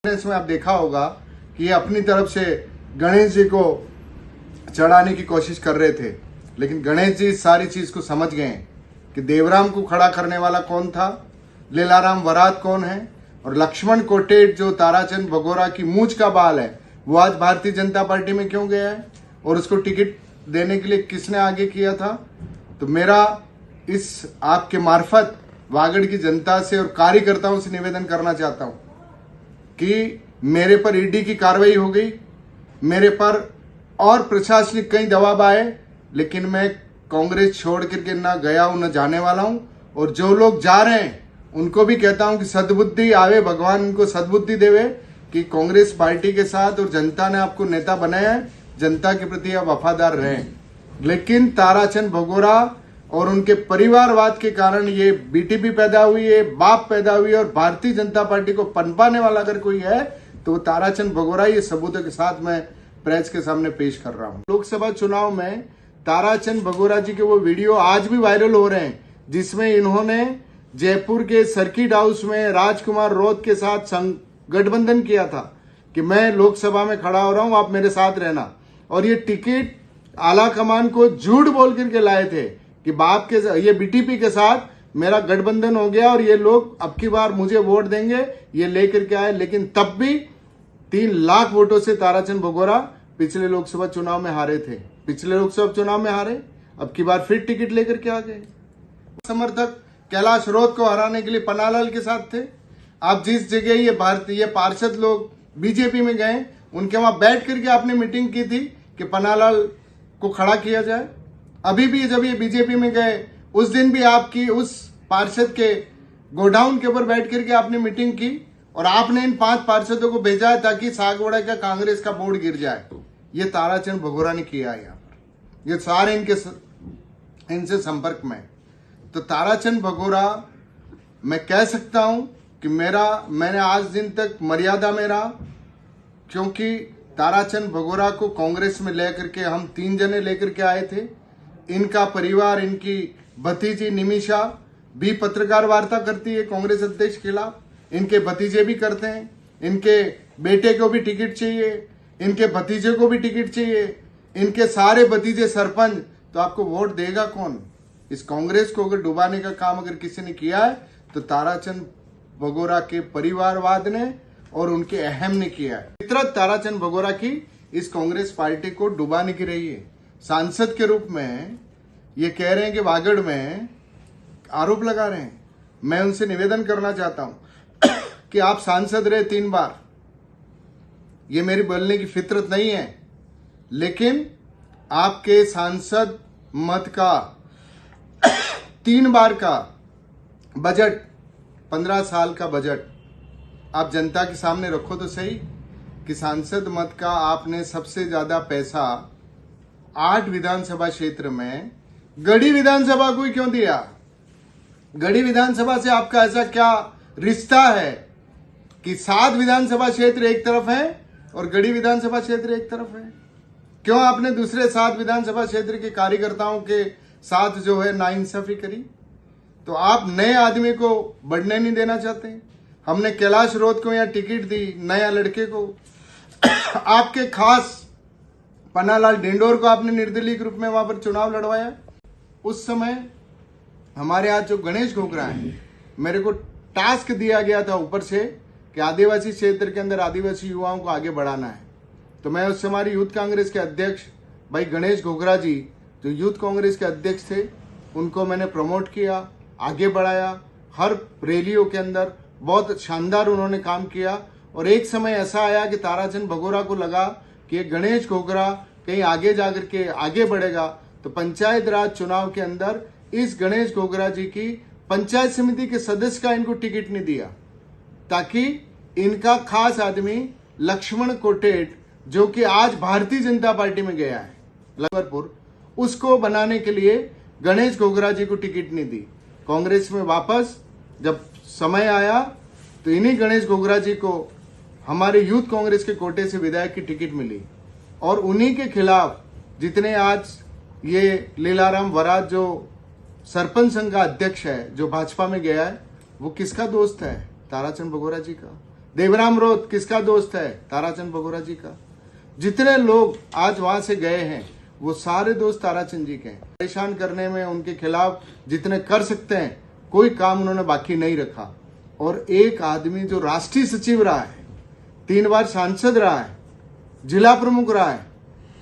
इसमें आप देखा होगा कि ये अपनी तरफ से गणेश जी को चढ़ाने की कोशिश कर रहे थे, लेकिन गणेश जी इस सारी चीज को समझ गए कि देवराम को खड़ा करने वाला कौन था, लीलाराम वरात कौन है, और लक्ष्मण कोटेट जो ताराचंद भगोरा की मूंछ का बाल है वो आज भारतीय जनता पार्टी में क्यों गया है और उसको टिकट देने के लिए किसने आगे किया था। तो मेरा इस आपके मार्फत वागड़ की जनता से और कार्यकर्ताओं से निवेदन करना चाहता हूं कि मेरे पर ईडी की कार्रवाई हो गई, मेरे पर और प्रशासनिक कई दबाव आए, लेकिन मैं कांग्रेस छोड़ करके ना गया हूं न जाने वाला हूं। और जो लोग जा रहे हैं उनको भी कहता हूं कि सद्बुद्धि आवे, भगवान उनको सद्बुद्धि देवे कि कांग्रेस पार्टी के साथ और जनता ने आपको नेता बनाया है, जनता के प्रति आप वफादार रहें। लेकिन ताराचंद भगोरा और उनके परिवारवाद के कारण ये बीटीपी पैदा हुई है, बाप पैदा हुई है, और भारतीय जनता पार्टी को पनपाने वाला अगर कोई है तो वो ताराचंद भगोरा। ये सबूतों के साथ मैं प्रेस के सामने पेश कर रहा हूं। लोकसभा चुनाव में ताराचंद भगोरा जी के वो वीडियो आज भी वायरल हो रहे हैं जिसमें इन्होंने जयपुर के सर्किट हाउस में राजकुमार रोत के साथ गठबंधन किया था कि मैं लोकसभा में खड़ा हो रहा हूं, आप मेरे साथ रहना। और ये टिकट आला कमान को झूठ बोल करके लाए थे कि बाप के ये बीटीपी के साथ मेरा गठबंधन हो गया और ये लोग अब की बार मुझे वोट देंगे, ये लेकर के आए। लेकिन तब भी 3 लाख वोटों से ताराचंद भगोरा पिछले लोकसभा चुनाव में हारे थे, पिछले लोकसभा चुनाव में हारे, अब की बार फिर टिकट लेकर के आ गए। समर्थक कैलाश रोत को हराने के लिए पन्नालाल के साथ थे। आप जिस जगह ये पार्षद लोग बीजेपी में गए उनके वहां बैठ करके आपने मीटिंग की थी कि पन्नालाल को खड़ा किया जाए। अभी भी जब ये बीजेपी में गए उस दिन भी आपकी उस पार्षद के गोडाउन के ऊपर बैठ करके आपने मीटिंग की और आपने इन 5 पार्षदों को भेजा है ताकि सागवाड़ा का कांग्रेस का बोर्ड गिर जाए। ये ताराचंद भगोरा ने किया है। यहाँ पर ये सारे इनसे संपर्क में। तो ताराचंद भगोरा मैं कह सकता हूं कि मैंने आज दिन तक मर्यादा में रहा, क्योंकि ताराचंद भगोरा को कांग्रेस में लेकर के हम 3 जने लेकर के आए थे। इनका परिवार, इनकी भतीजी निमिषा भी पत्रकार वार्ता करती है कांग्रेस अध्यक्ष के खिलाफ, इनके भतीजे भी करते हैं, इनके बेटे को भी टिकट चाहिए, इनके भतीजे को भी टिकट चाहिए, इनके सारे भतीजे सरपंच। तो आपको वोट देगा कौन? इस कांग्रेस को अगर डुबाने का काम अगर किसी ने किया है तो ताराचंद भगोरा के परिवारवाद ने और उनके अहम ने किया है। फितरत ताराचंद भगोरा की इस कांग्रेस पार्टी को डुबाने की रही है। सांसद के रूप में ये कह रहे हैं कि वागड़ में आरोप लगा रहे हैं। मैं उनसे निवेदन करना चाहता हूं कि आप सांसद रहे 3 बार, ये मेरी बोलने की फितरत नहीं है, लेकिन आपके सांसद मत का 3 बार का बजट, 15 साल का बजट आप जनता के सामने रखो तो सही कि सांसद मत का आपने सबसे ज्यादा पैसा 8 विधानसभा क्षेत्र में गढ़ी विधानसभा को ही क्यों दिया? गढ़ी विधानसभा से आपका ऐसा क्या रिश्ता है कि 7 विधानसभा क्षेत्र एक तरफ है और गढ़ी विधानसभा क्षेत्र एक तरफ है? क्यों आपने दूसरे 7 विधानसभा क्षेत्र के कार्यकर्ताओं के साथ जो है नाइंसाफी करी? तो आप नए आदमी को बढ़ने नहीं देना चाहते। हमने कैलाश रोत को यहाँ टिकट दी, नया लड़के को। आपके खास पन्नालाल डिंडोर को आपने निर्दलीय रूप में वहां पर चुनाव लड़वाया। उस समय हमारे यहाँ जो गणेश घोगरा है, मेरे को टास्क दिया गया था ऊपर से कि आदिवासी क्षेत्र के अंदर आदिवासी युवाओं को आगे बढ़ाना है। तो मैं उस हमारी यूथ कांग्रेस के अध्यक्ष भाई गणेश घोगरा जी जो यूथ कांग्रेस के अध्यक्ष थे, उनको मैंने प्रमोट किया, आगे बढ़ाया। हर रैलियों के अंदर बहुत शानदार उन्होंने काम किया। और एक समय ऐसा आया कि ताराचंद भगोरा को लगा कि गणेश घोगरा कहीं आगे जाकर के आगे बढ़ेगा, तो पंचायत राज चुनाव के अंदर इस गणेश घोगरा जी की पंचायत समिति के सदस्य का इनको टिकट नहीं दिया, ताकि इनका खास आदमी लक्ष्मण कोटेट जो कि आज भारतीय जनता पार्टी में गया है लखनपुर, उसको बनाने के लिए गणेश घोगरा जी को टिकट नहीं दी। कांग्रेस में वापस जब समय आया तो इन्हीं गणेश घोगरा जी को हमारे यूथ कांग्रेस के कोटे से विधायक की टिकट मिली। और उन्हीं के खिलाफ जितने आज ये लीलाराम वरात जो सरपंच संघ का अध्यक्ष है, जो भाजपा में गया है, वो किसका दोस्त है? ताराचंद भगोरा जी का। देवराम रोत किसका दोस्त है? ताराचंद भगोरा जी का। जितने लोग आज वहां से गए हैं वो सारे दोस्त ताराचंद जी के हैं। परेशान करने में उनके खिलाफ जितने कर सकते हैं कोई काम उन्होंने बाकी नहीं रखा। और एक आदमी जो राष्ट्रीय सचिव रहा है, 3 बार सांसद रहा है, जिला प्रमुख रहा है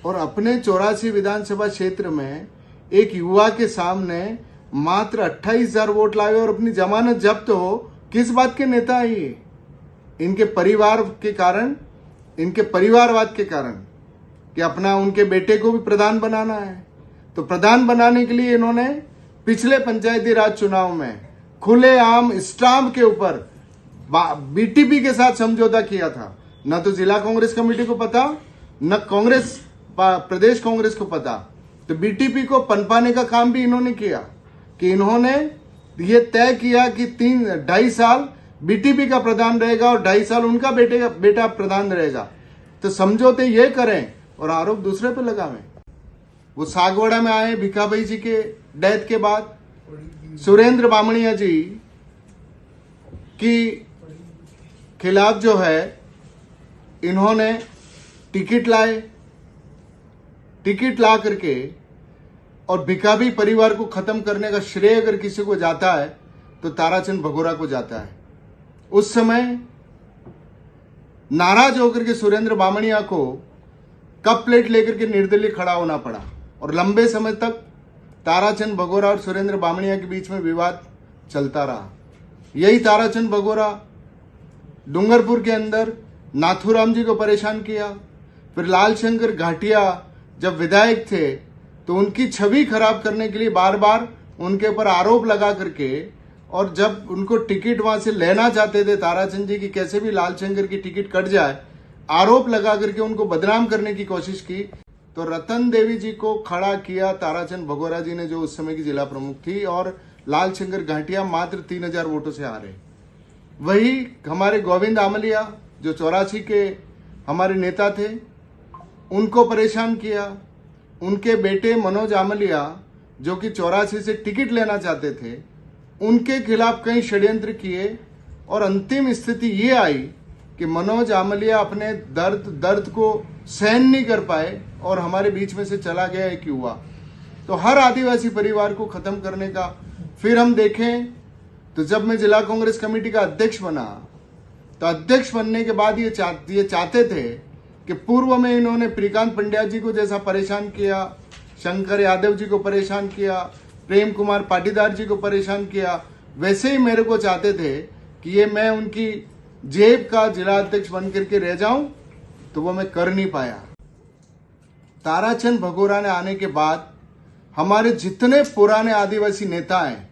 और अपने 84 विधानसभा क्षेत्र में एक युवा के सामने मात्र 28,000 वोट लाए और अपनी जमानत जब्त हो, किस बात के नेता है ये? इनके परिवार के कारण, इनके परिवारवाद के कारण कि अपना उनके बेटे को भी प्रधान बनाना है। तो प्रधान बनाने के लिए इन्होंने पिछले पंचायती राज चुनाव में खुलेआम स्टाम्प के ऊपर बीटीपी के साथ समझौता किया था। न तो जिला कांग्रेस कमेटी को पता, न कांग्रेस प्रदेश कांग्रेस को पता। तो बीटीपी को पनपाने का काम भी इन्होंने किया कि इन्होंने ये तय किया कि 2.5 साल बीटीपी का प्रधान रहेगा और 2.5 साल उनका बेटा प्रधान रहेगा। तो समझौते ये करें और आरोप दूसरे पे लगावें। वो सागवाड़ा में आए भिखाभाई जी के डेथ के बाद सुरेंद्र बामणिया जी की खिलाफ जो है इन्होंने टिकट ला करके और भिखाभी परिवार को खत्म करने का श्रेय अगर किसी को जाता है तो ताराचंद भगोरा को जाता है। उस समय नाराज होकर के सुरेंद्र बामणिया को कप प्लेट लेकर के निर्दलीय खड़ा होना पड़ा और लंबे समय तक ताराचंद भगोरा और सुरेंद्र बामणिया के बीच में विवाद चलता रहा। यही ताराचंद भगोरा डूंगरपुर के अंदर नाथूराम जी को परेशान किया। फिर लालशंकर घाटिया जब विधायक थे तो उनकी छवि खराब करने के लिए बार बार उनके ऊपर आरोप लगा करके, और जब उनको टिकट वहां से लेना चाहते थे ताराचंद जी की कैसे भी लालशंकर की टिकट कट जाए, आरोप लगा करके उनको बदनाम करने की कोशिश की। तो रतन देवी जी को खड़ा किया ताराचंद भगोरा जी ने, जो उस समय की जिला प्रमुख थी, और लालशंकर घाटिया मात्र 3,000 वोटों से हारे। वही हमारे गोविंद आमलिया जो 84 के हमारे नेता थे, उनको परेशान किया। उनके बेटे मनोज आमलिया जो कि 84 से टिकट लेना चाहते थे, उनके खिलाफ कई षड्यंत्र किए और अंतिम स्थिति ये आई कि मनोज आमलिया अपने दर्द को सहन नहीं कर पाए और हमारे बीच में से चला गया एक युवा। तो हर आदिवासी परिवार को खत्म करने का फिर हम देखें तो जब मैं जिला कांग्रेस कमेटी का अध्यक्ष बना तो अध्यक्ष बनने के बाद ये चाहते थे कि पूर्व में इन्होंने प्रीकांत पंड्या जी को जैसा परेशान किया, शंकर यादव जी को परेशान किया, प्रेम कुमार पाटीदार जी को परेशान किया, वैसे ही मेरे को चाहते थे कि ये मैं उनकी जेब का जिला अध्यक्ष बन करके रह जाऊं, तो वो मैं कर नहीं पाया। ताराचंद भगोरा ने आने के बाद हमारे जितने पुराने आदिवासी नेता हैं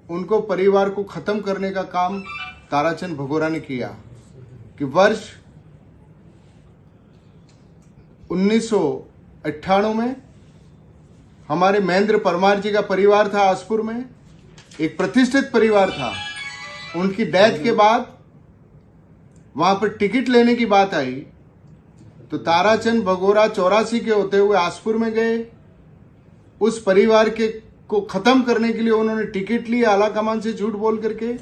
उनको परिवार को खत्म करने का काम ताराचंद भगोरा ने किया। कि वर्ष 1998 में हमारे महेंद्र परमार जी का परिवार था आसपुर में, एक प्रतिष्ठित परिवार था। उनकी डेथ के बाद वहां पर टिकट लेने की बात आई तो ताराचंद भगोरा 84 के होते हुए आसपुर में गए। उस परिवार के को खत्म करने के लिए उन्होंने टिकट ली आला कमान से झूठ बोल करके,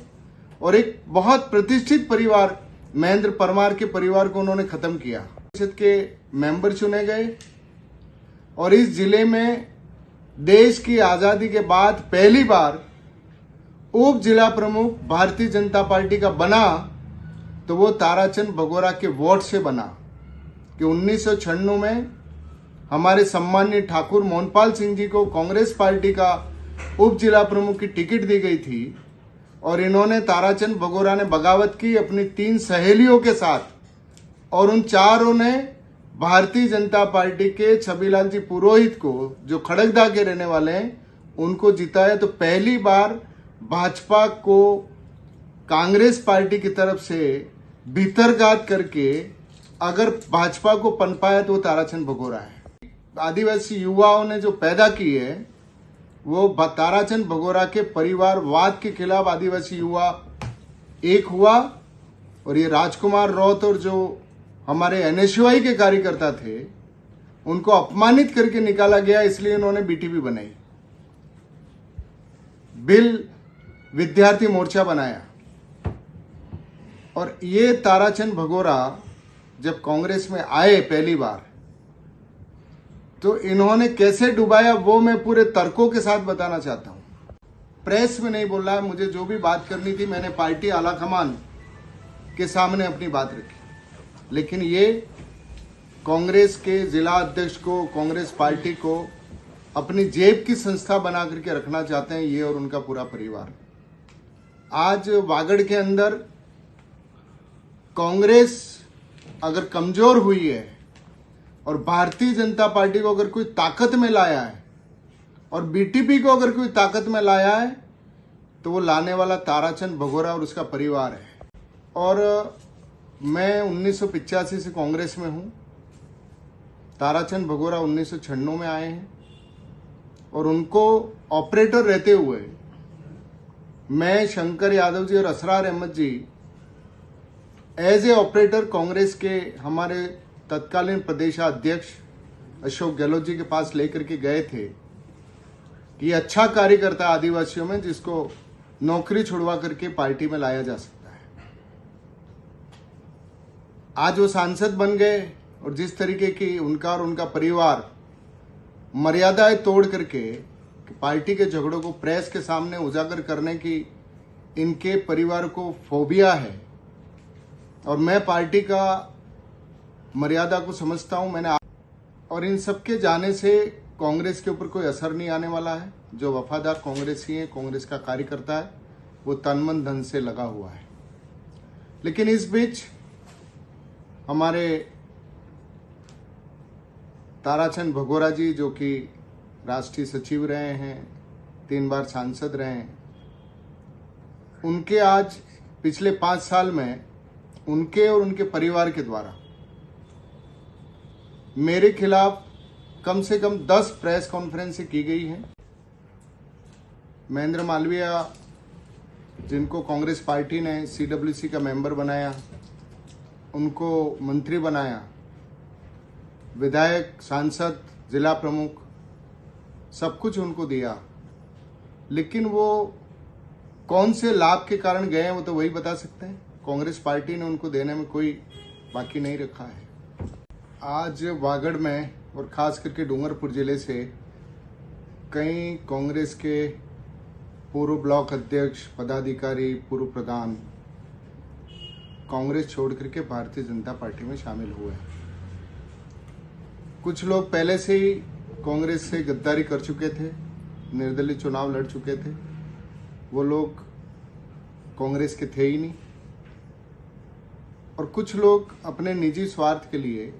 और एक बहुत प्रतिष्ठित परिवार महेंद्र परमार के परिवार को उन्होंने खत्म किया। परिषद के मेंबर चुने गए और इस जिले में देश की आजादी के बाद पहली बार उप जिला प्रमुख भारतीय जनता पार्टी का बना तो वो ताराचंद भगोरा के वोट से बना। कि 1996 में हमारे सम्माननीय ठाकुर मोहनपाल सिंह जी को कांग्रेस पार्टी का उप जिला प्रमुख की टिकट दी गई थी और इन्होंने ताराचंद भगोरा ने बगावत की अपनी 3 सहेलियों के साथ, और उन चारों ने भारतीय जनता पार्टी के छबीलाल जी पुरोहित को, जो खड़गदा के रहने वाले हैं, उनको जिताया। तो पहली बार भाजपा को कांग्रेस पार्टी की तरफ से भीतरघात करके अगर भाजपा को पनपाया तो वो ताराचंद भगोरा है। आदिवासी युवाओं ने जो पैदा की है वो ताराचंद भगोरा के परिवारवाद के खिलाफ आदिवासी युवा एक हुआ, और ये राजकुमार रौत और जो हमारे एनएसयूआई के कार्यकर्ता थे उनको अपमानित करके निकाला गया, इसलिए उन्होंने बीटीपी बनाई, बिल विद्यार्थी मोर्चा बनाया और ये ताराचंद भगोरा जब कांग्रेस में आए पहली बार तो इन्होंने कैसे डुबाया वो मैं पूरे तर्कों के साथ बताना चाहता हूं। प्रेस में नहीं बोल रहा है, मुझे जो भी बात करनी थी मैंने पार्टी आलाकमान के सामने अपनी बात रखी, लेकिन ये कांग्रेस के जिला अध्यक्ष को, कांग्रेस पार्टी को अपनी जेब की संस्था बना करके रखना चाहते हैं, ये और उनका पूरा परिवार। आज वागड़ के अंदर कांग्रेस अगर कमजोर हुई है और भारतीय जनता पार्टी को अगर कोई ताकत में लाया है और बीटीपी को अगर कोई ताकत में लाया है तो वो लाने वाला ताराचंद भगोरा और उसका परिवार है। और मैं 1985 से कांग्रेस में हूं, ताराचंद भगोरा 1996 में आए हैं और उनको ऑपरेटर रहते हुए मैं, शंकर यादव जी और असरार अहमद जी एज ए ऑपरेटर कांग्रेस के हमारे तत्कालीन प्रदेशाध्यक्ष अशोक गहलोत जी के पास लेकर के गए थे कि ये अच्छा कार्य करता है आदिवासियों में, जिसको नौकरी छुड़वा करके पार्टी में लाया जा सकता है। आज वो सांसद बन गए और जिस तरीके की उनका और उनका परिवार मर्यादाएं तोड़ करके पार्टी के झगड़ों को प्रेस के सामने उजागर करने की इनके परिवार को फोबिया है और मैं पार्टी का मर्यादा को समझता हूं। मैंने और इन सबके जाने से कांग्रेस के ऊपर कोई असर नहीं आने वाला है। जो वफादार कांग्रेसी है, कांग्रेस का कार्यकर्ता है, वो तन मन धन से लगा हुआ है। लेकिन इस बीच हमारे ताराचंद भगोरा जी, जो कि राष्ट्रीय सचिव रहे हैं, 3 बार सांसद रहे हैं, उनके आज पिछले 5 साल में उनके और उनके परिवार के द्वारा मेरे खिलाफ कम से कम 10 प्रेस कॉन्फ्रेंसें की गई हैं। महेंद्र मालवीय, जिनको कांग्रेस पार्टी ने CWC का मेंबर बनाया, उनको मंत्री बनाया, विधायक, सांसद, जिला प्रमुख, सब कुछ उनको दिया, लेकिन वो कौन से लाभ के कारण गए हैं वो तो वही बता सकते हैं। कांग्रेस पार्टी ने उनको देने में कोई बाकी नहीं रखा है। आज वागड़ में और खास करके डूंगरपुर जिले से कई कांग्रेस के पूर्व ब्लॉक अध्यक्ष, पदाधिकारी, पूर्व प्रधान कांग्रेस छोड़ करके भारतीय जनता पार्टी में शामिल हुए हैं। कुछ लोग पहले से ही कांग्रेस से गद्दारी कर चुके थे, निर्दलीय चुनाव लड़ चुके थे, वो लोग कांग्रेस के थे ही नहीं। और कुछ लोग अपने निजी स्वार्थ के लिए